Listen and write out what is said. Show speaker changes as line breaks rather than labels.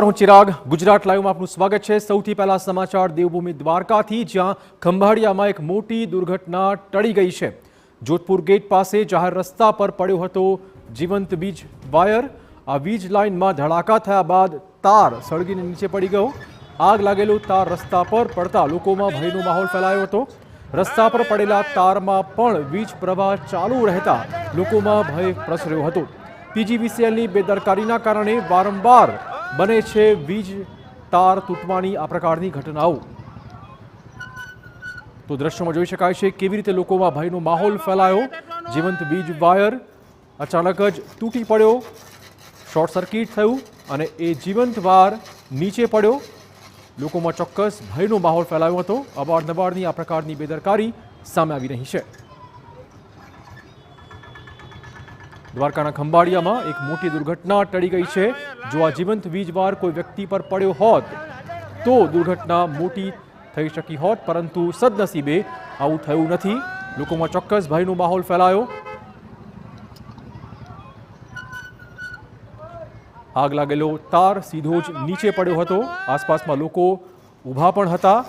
હું ચિરાગ, ગુજરાત લાઈવમાં આપનું સ્વાગત છે। સૌથી પહેલા સમાચાર દેવભૂમિ દ્વારકાથી, જ્યાં ખંભાળિયામાં એક મોટી દુર્ઘટના ટળી ગઈ છે। જોધપુર ગેટ પાસે જાહેર રસ્તા પર પડ્યો હતો જીવંત વીજ વાયર। આ વીજ લાઇનમાં ધડાકા થયા બાદ તાર સળગીને નીચે પડી ગયો। આગ લાગેલો તાર રસ્તા પર પડતા લોકોમાં ભયનો માહોલ ફેલાયો હતો। રસ્તા પર પડેલા તારમાં પણ વીજ પ્રવાહ ચાલુ રહેતા લોકોમાં ભય પ્રસર્યો હતો। પીજીવીસીએલની બેદરકારીના કારણે વારંવાર બને છે વીજ તાર તૂટવાની આ પ્રકારની ઘટનાઓ। તો દ્રશ્યોમાં જોઈ શકાય છે કેવી રીતે લોકોમાં ભયનો માહોલ ફેલાયો। જીવંત વીજ વાયર અચાનક જ તૂટી પડ્યો, શોર્ટ સર્કિટ થયું અને એ જીવંત વાયર નીચે પડ્યો। લોકોમાં ચોક્કસ ભયનો માહોલ ફેલાયો હતો। અવારનવારની આ પ્રકારની બેદરકારી સામે આવી રહી છે। દ્વારકાના ખંભાળિયામાં એક મોટી દુર્ઘટના ટળી ગઈ છે। જો આ જીવંત વીજવાર કોઈ વ્યક્તિ પર પડ્યો હોત તો દુર્ઘટના મોટી થઈ શકી હોત, પરંતુ સદનસીબે આવું થયું નથી। લોકોમાં ચોક્કસ ભયનો માહોલ ફેલાયો। આગ લાગેલો તાર સીધો જ નીચે પડ્યો હતો। આસપાસમાં લોકો ઊભા પણ હતા।